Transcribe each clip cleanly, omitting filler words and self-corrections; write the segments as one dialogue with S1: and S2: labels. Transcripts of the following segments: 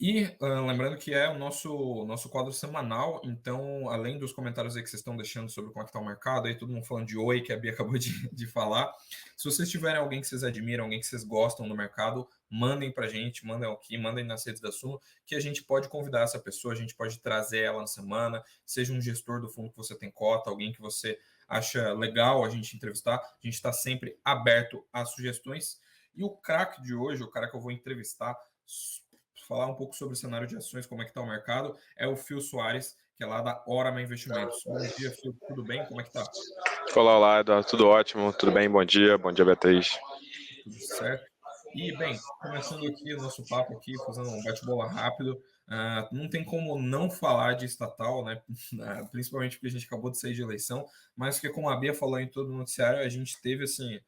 S1: E lembrando que é o nosso quadro semanal, então, além dos comentários aí que vocês estão deixando sobre como é que está o mercado, aí todo mundo falando de oi, que a Bia acabou de falar. Se vocês tiverem alguém que vocês admiram, alguém que vocês gostam do mercado, mandem para a gente, mandem aqui, mandem nas redes da Suno, que a gente pode convidar essa pessoa, a gente pode trazer ela na semana, seja um gestor do fundo que você tem cota, alguém que você acha legal a gente entrevistar, a gente está sempre aberto a sugestões. E o craque de hoje, o cara que eu vou entrevistar, falar um pouco sobre o cenário de ações, como é que está o mercado, é o Phil Soares, que é lá da Orama Investimentos. Bom dia, Phil, tudo bem? Como é que tá?
S2: Olá, olá, Eduardo, tudo ótimo, tudo bem? Bom dia, Beatriz.
S1: Tudo certo? E, bem, começando aqui o nosso papo aqui, fazendo um bate-bola rápido, não tem como não falar de estatal, né? Principalmente porque a gente acabou de sair de eleição, mas que como a Bia falou em todo o noticiário, a gente teve, assim,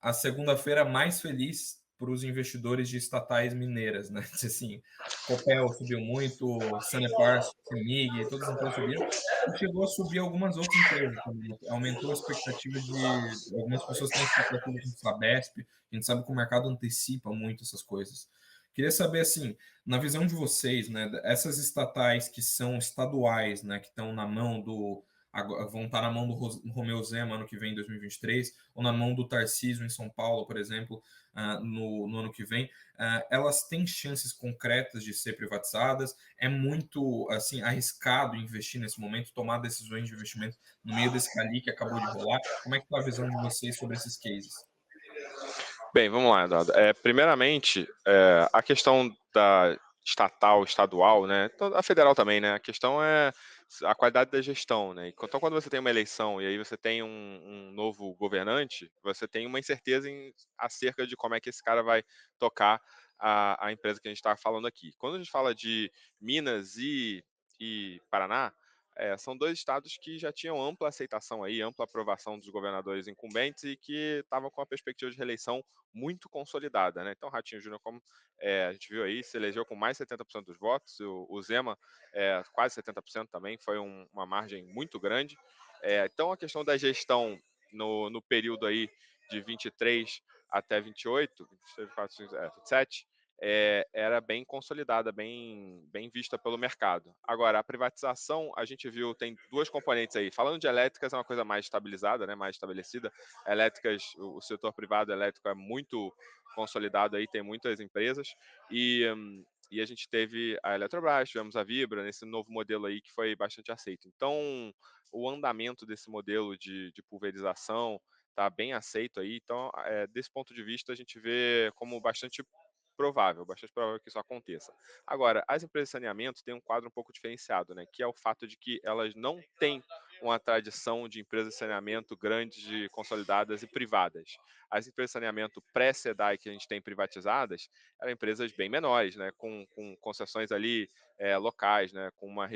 S1: a segunda-feira mais feliz para os investidores de estatais mineiras, né? Assim, Copel subiu muito, Sanepar, Semig, todas as empresas subiram, e chegou a subir algumas outras empresas também. Aumentou a expectativa de. Algumas pessoas têm expectativa de Sabesp, a gente sabe que o mercado antecipa muito essas coisas. Queria saber, assim, na visão de vocês, né, essas estatais que são estaduais, né, que estão na mão do. Vão estar na mão do Romeu Zema ano que vem, em 2023, ou na mão do Tarcísio em São Paulo, por exemplo, no ano que vem, elas têm chances concretas de ser privatizadas. É muito assim arriscado investir nesse momento, tomar decisões de investimento no meio desse rally que acabou de rolar. Como é que está a visão de vocês sobre esses cases?
S2: Bem, vamos lá, Eduardo. Primeiramente, a questão da estatal, estadual, né? A federal também, né? A questão é a qualidade da gestão, né? Então, quando você tem uma eleição e aí você tem um novo governante, você tem uma incerteza acerca de como é que esse cara vai tocar a empresa que a gente está falando aqui. Quando a gente fala de Minas e Paraná, são dois estados que já tinham ampla aceitação aí, ampla aprovação dos governadores incumbentes e que estavam com a perspectiva de reeleição muito consolidada, né? Então, Ratinho Júnior, como a gente viu aí, se elegeu com mais de 70% dos votos, o Zema quase 70% também, foi uma margem muito grande. Então, a questão da gestão no período aí de 23 até 28, 23, 24, 27, era bem consolidada, bem vista pelo mercado. Agora, a privatização, a gente viu, tem duas componentes aí. Falando de elétricas, é uma coisa mais estabilizada, né, mais estabelecida. Elétricas, o setor privado elétrico é muito consolidado aí, tem muitas empresas. E a gente teve a Eletrobras, tivemos a Vibra, nesse novo modelo aí que foi bastante aceito. Então, o andamento desse modelo de pulverização está bem aceito aí. Então, desse ponto de vista, a gente vê como bastante provável que isso aconteça. Agora, as empresas de saneamento têm um quadro um pouco diferenciado, né? Que é o fato de que elas não têm uma tradição de empresas de saneamento grandes, consolidadas e privadas. As empresas de saneamento pré-SEDAI que a gente tem privatizadas eram empresas bem menores, né? Com concessões ali locais, né? Com uma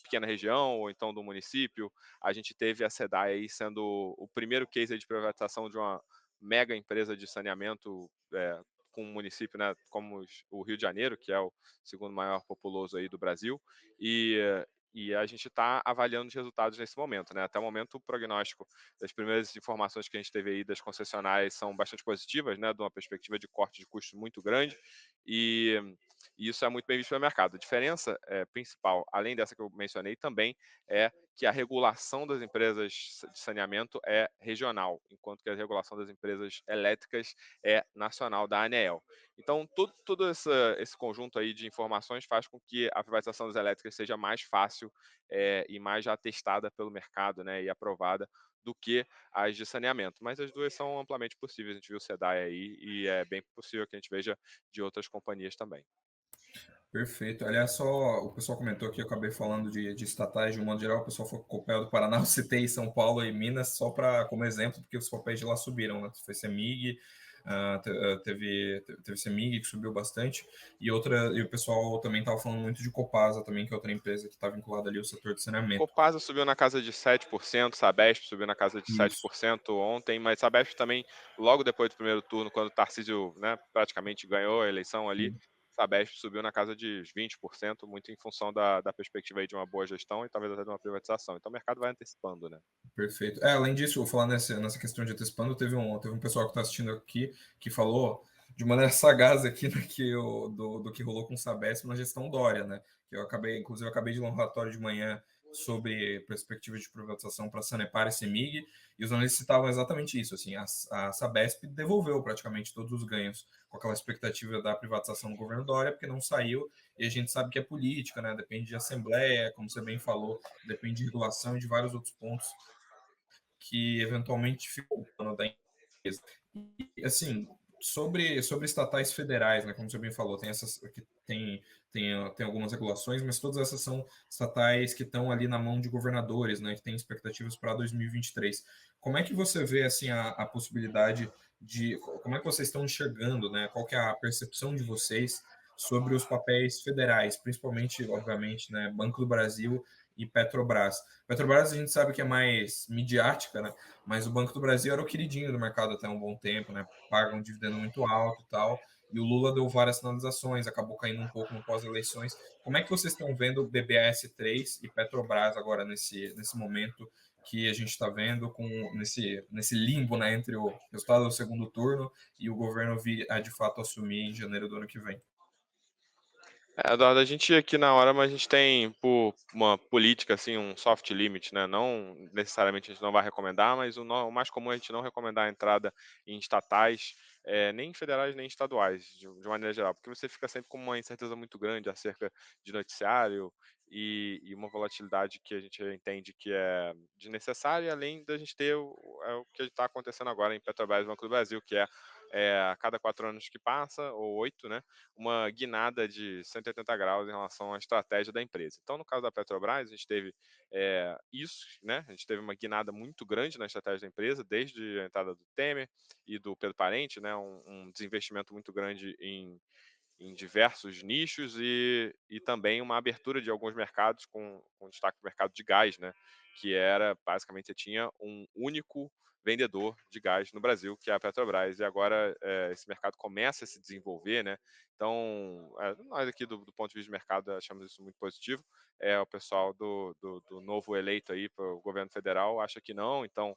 S2: pequena região ou então do município. A gente teve a SEDAI aí sendo o primeiro case de privatização de uma mega empresa de saneamento com um município, né, como o Rio de Janeiro, que é o segundo maior populoso aí do Brasil, e a gente está avaliando os resultados nesse momento, né? Até o momento, o prognóstico das primeiras informações que a gente teve aí das concessionárias são bastante positivas, né? De uma perspectiva de corte de custos muito grande, e, e isso é muito bem visto pelo mercado. A diferença principal, além dessa que eu mencionei, também é que a regulação das empresas de saneamento é regional, enquanto que a regulação das empresas elétricas é nacional da ANEEL. Então, todo esse conjunto aí de informações faz com que a privatização das elétricas seja mais fácil e mais já testada pelo mercado, né, e aprovada do que as de saneamento. Mas as duas são amplamente possíveis. A gente viu o SEDAI aí e é bem possível que a gente veja de outras companhias também.
S1: Perfeito. Aliás, só o pessoal comentou aqui, eu acabei falando de estatais de um modo geral, o pessoal foi com o Copel do Paraná, eu citei São Paulo e Minas só para como exemplo, porque os Copéis de lá subiram, né? Foi Semig, teve Semig que subiu bastante, e o pessoal também estava falando muito de Copasa também, que é outra empresa que está vinculada ali ao setor de saneamento.
S2: Copasa subiu na casa de 7%, Sabesp subiu na casa de
S1: Isso.
S2: 7% ontem, mas Sabesp também, logo depois do primeiro turno, quando o Tarcísio, né, praticamente ganhou a eleição ali, Sabesp subiu na casa de 20%, muito em função da perspectiva aí de uma boa gestão e talvez até de uma privatização. Então o mercado vai antecipando, né?
S1: Perfeito. Além disso, eu vou falar nessa questão de antecipando, teve um pessoal que está assistindo aqui que falou de maneira sagaz aqui, né, do que rolou com o Sabesp na gestão Dória, né? Que eu acabei, inclusive, eu acabei de ler um relatório de manhã sobre perspectivas de privatização para Sanepar e Semig, e os analistas citavam exatamente isso, assim, a Sabesp devolveu praticamente todos os ganhos com aquela expectativa da privatização do governo Dória, porque não saiu, e a gente sabe que é política, né? Depende de assembleia, como você bem falou, depende de regulação e de vários outros pontos que eventualmente ficou o plano da empresa. E, assim, sobre estatais federais, né, como você bem falou, tem essas que tem algumas regulações, mas todas essas são estatais que estão ali na mão de governadores, né, que têm expectativas para 2023. Como é que você vê assim a possibilidade de como é que vocês estão enxergando, né? Qual que é a percepção de vocês sobre os papéis federais, principalmente, obviamente, né, Banco do Brasil e Petrobras. Petrobras a gente sabe que é mais midiática, né? Mas o Banco do Brasil era o queridinho do mercado até um bom tempo, né? Paga um dividendo muito alto e tal. E o Lula deu várias sinalizações, acabou caindo um pouco no pós-eleições. Como é que vocês estão vendo o BBAS3 e Petrobras agora nesse momento que a gente está vendo com nesse limbo, né, entre o resultado do segundo turno e o governo vir a de fato assumir em janeiro do ano que vem?
S2: Eduardo, a gente aqui na hora, mas a gente tem por uma política, assim, um soft limit, né? Não necessariamente a gente não vai recomendar, mas o mais comum é a gente não recomendar a entrada em estatais, nem federais nem estaduais, de maneira geral, porque você fica sempre com uma incerteza muito grande acerca de noticiário e uma volatilidade que a gente entende que é desnecessária, além da gente ter o que está acontecendo agora em Petrobras e Banco do Brasil, que a cada 4 anos que passa, ou 8, né? Uma guinada de 180 graus em relação à estratégia da empresa. Então, no caso da Petrobras, a gente teve isso, né? A gente teve uma guinada muito grande na estratégia da empresa, desde a entrada do Temer e do Pedro Parente, né? Um desinvestimento muito grande em diversos nichos e também uma abertura de alguns mercados com destaque no mercado de gás, né? Que era, basicamente, você tinha um único vendedor de gás no Brasil, que é a Petrobras, e agora esse mercado começa a se desenvolver, né? Então, nós aqui do ponto de vista de mercado achamos isso muito positivo. O pessoal do novo eleito aí para o governo federal acha que não, então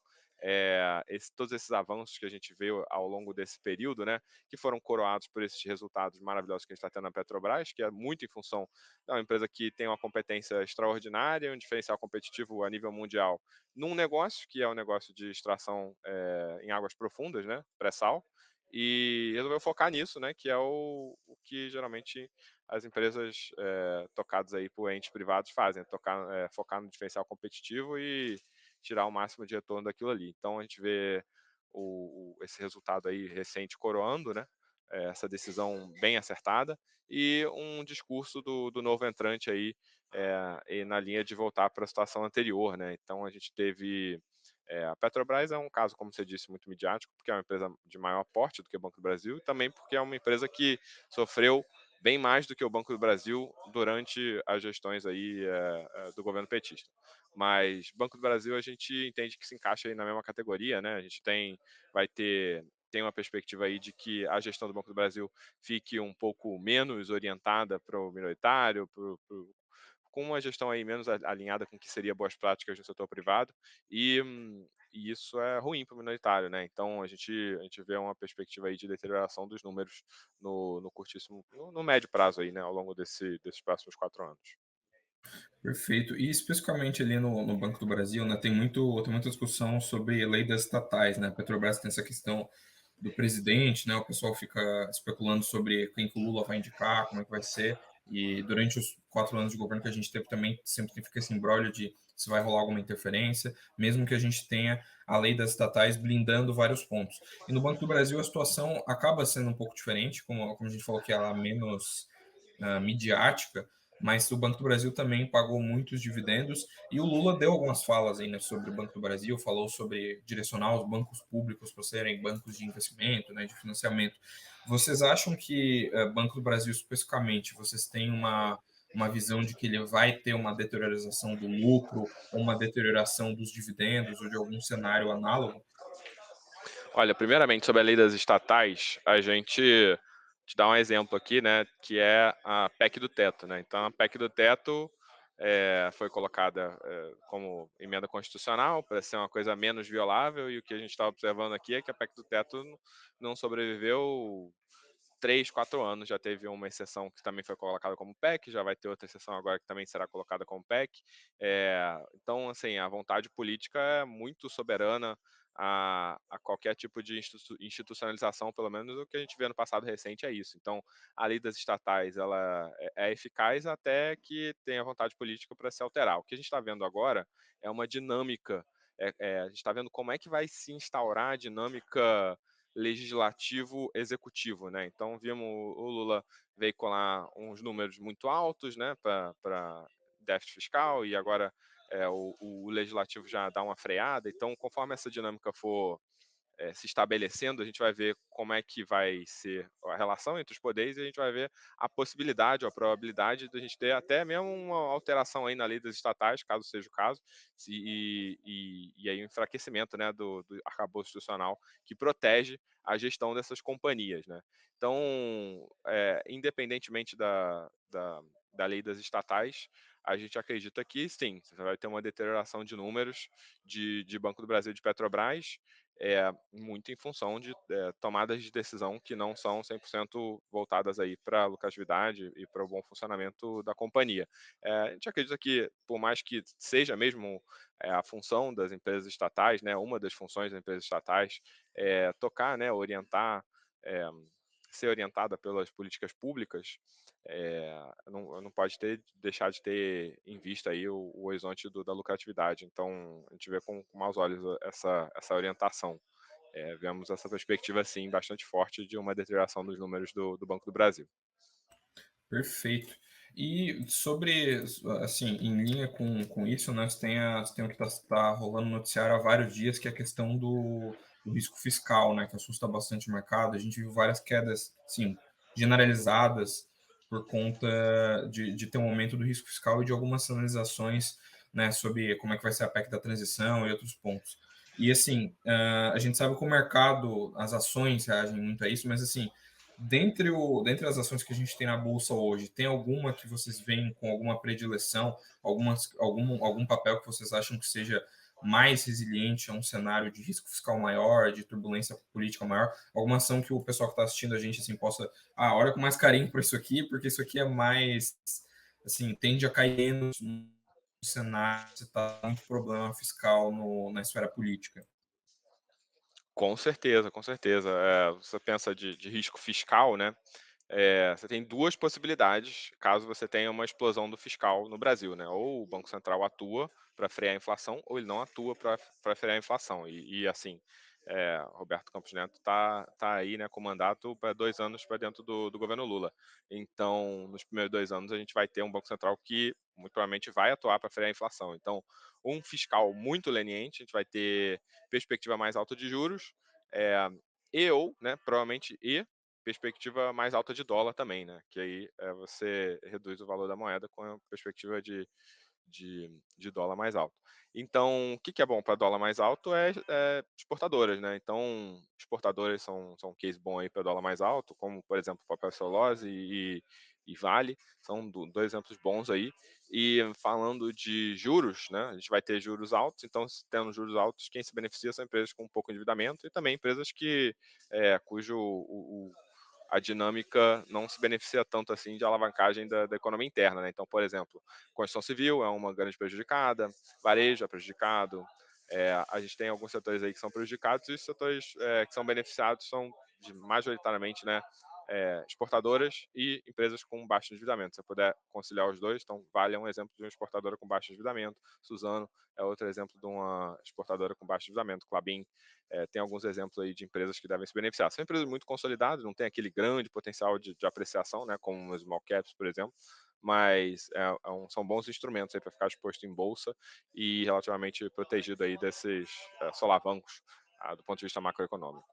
S2: todos esses avanços que a gente vê ao longo desse período, né, que foram coroados por esses resultados maravilhosos que a gente está tendo na Petrobras, que é muito em função de uma empresa que tem uma competência extraordinária, um diferencial competitivo a nível mundial, num negócio que é o negócio de extração em águas profundas, né, pré-sal, e resolveu focar nisso, né, que é o que geralmente as empresas tocadas aí por entes privados fazem, focar no diferencial competitivo e tirar o máximo de retorno daquilo ali. Então a gente vê esse resultado aí recente coroando, né? Essa decisão bem acertada e um discurso do novo entrante aí e na linha de voltar para a situação anterior, né? Então a gente teve a Petrobras é um caso, como você disse, muito midiático, porque é uma empresa de maior porte do que o Banco do Brasil e também porque é uma empresa que sofreu bem mais do que o Banco do Brasil durante as gestões aí do governo petista. Mas Banco do Brasil a gente entende que se encaixa aí na mesma categoria, né? A gente tem uma perspectiva aí de que a gestão do Banco do Brasil fique um pouco menos orientada para o minoritário, com uma gestão aí menos alinhada com o que seria boas práticas no setor privado, e isso é ruim para o minoritário, né? Então a gente vê uma perspectiva aí de deterioração dos números no curtíssimo, no médio prazo aí, né? Ao longo desses próximos 4 anos.
S1: Perfeito. E especificamente ali no Banco do Brasil, né, tem muita discussão sobre lei das estatais, né? A Petrobras tem essa questão do presidente, né? O pessoal fica especulando sobre quem que o Lula vai indicar, como é que vai ser. E durante os 4 anos de governo que a gente teve também, sempre fica esse imbróglio de se vai rolar alguma interferência, mesmo que a gente tenha a lei das estatais blindando vários pontos. E no Banco do Brasil a situação acaba sendo um pouco diferente, como a gente falou que ela é menos midiática, mas o Banco do Brasil também pagou muitos dividendos e o Lula deu algumas falas aí, né, sobre o Banco do Brasil, falou sobre direcionar os bancos públicos para serem bancos de investimento, né, de financiamento. Vocês acham que Banco do Brasil especificamente, vocês têm uma visão de que ele vai ter uma deteriorização do lucro, ou uma deterioração dos dividendos, ou de algum cenário análogo?
S2: Olha, primeiramente, sobre a lei das estatais, a gente te dá um exemplo aqui, né, que é a PEC do teto, né? Então, a PEC do teto foi colocada como emenda constitucional para ser uma coisa menos violável, e o que a gente está observando aqui é que a PEC do teto não sobreviveu 3, 4 anos já teve uma exceção que também foi colocada como PEC, já vai ter outra exceção agora que também será colocada como PEC. Então, assim, a vontade política é muito soberana a qualquer tipo de institucionalização, pelo menos o que a gente vê no passado recente é isso. Então, a lei das estatais ela é eficaz até que tenha vontade política para se alterar. O que a gente está vendo agora é uma dinâmica, a gente está vendo como é que vai se instaurar a dinâmica legislativo-executivo, né? Então, vimos o Lula veicular uns números muito altos, né, para déficit fiscal, e agora o legislativo já dá uma freada. Então, conforme essa dinâmica for se estabelecendo, a gente vai ver como é que vai ser a relação entre os poderes, e a gente vai ver a possibilidade ou a probabilidade de a gente ter até mesmo uma alteração aí na lei das estatais, caso seja o caso, e aí um enfraquecimento, né, do arcabouço institucional que protege a gestão dessas companhias, né? Então, independentemente da lei das estatais, a gente acredita que sim, você vai ter uma deterioração de números de Banco do Brasil e de Petrobras, muito em função de tomadas de decisão que não são 100% voltadas aí para a lucratividade e para o bom funcionamento da companhia. A gente acredita que, por mais que seja mesmo a função das empresas estatais, né, uma das funções das empresas estatais, tocar, né, orientar, é, ser orientada pelas políticas públicas, não pode deixar de ter em vista aí o horizonte da lucratividade. Então, a gente vê com maus olhos essa orientação. Vemos essa perspectiva, assim, bastante forte de uma deterioração dos números do Banco do Brasil.
S1: Perfeito. E sobre, assim, em linha com isso, né, você tem o que está rolando no noticiário há vários dias, que é a questão do risco fiscal, né, que assusta bastante o mercado. A gente viu várias quedas, sim, generalizadas por conta de ter um aumento do risco fiscal e de algumas sinalizações, né, sobre como é que vai ser a PEC da transição e outros pontos. E, assim, a gente sabe que o mercado, as ações reagem muito a isso, mas, assim, dentre as ações que a gente tem na bolsa hoje, tem alguma que vocês veem com alguma predileção, algum papel que vocês acham que seja mais resiliente a um cenário de risco fiscal maior, de turbulência política maior? Alguma ação que o pessoal que está assistindo a gente assim possa, olha com mais carinho para isso aqui, porque isso aqui é mais, assim, tende a cair menos no cenário se está muito problema fiscal na esfera política.
S2: Com certeza, com certeza. Você pensa de risco fiscal, né? Você tem duas possibilidades caso você tenha uma explosão do fiscal no Brasil, né? Ou o Banco Central atua para frear a inflação, ou ele não atua para frear a inflação. Assim, Roberto Campos Neto tá aí, né, com mandato para 2 anos para dentro do governo Lula. Então, nos primeiros 2 anos, a gente vai ter um Banco Central que muito provavelmente vai atuar para frear a inflação. Então, um fiscal muito leniente, a gente vai ter perspectiva mais alta de juros, é, ou, né, provavelmente, perspectiva mais alta de dólar também, né? Que aí você reduz o valor da moeda com a perspectiva de dólar mais alto. Então, o que é bom para dólar mais alto é exportadoras, né? Então, exportadoras são um case bom aí para dólar mais alto, como, por exemplo, papel celulose e Vale, são dois exemplos bons aí. E falando de juros, né? A gente vai ter juros altos, então, tendo juros altos, quem se beneficia são empresas com pouco endividamento e também empresas cujo a dinâmica não se beneficia tanto assim de alavancagem da economia interna, né? Então, por exemplo, construção civil é uma grande prejudicada, varejo é prejudicado, a gente tem alguns setores aí que são prejudicados e os setores que são beneficiados são majoritariamente, né, exportadoras e empresas com baixo endividamento. Se você puder conciliar os dois, então Vale é um exemplo de uma exportadora com baixo endividamento, Suzano é outro exemplo de uma exportadora com baixo endividamento, Klabin tem alguns exemplos aí de empresas que devem se beneficiar. São empresas muito consolidadas, não tem aquele grande potencial de apreciação, né, como os small caps, por exemplo, mas são bons instrumentos para ficar exposto em bolsa e relativamente protegido aí desses solavancos do ponto de vista macroeconômico.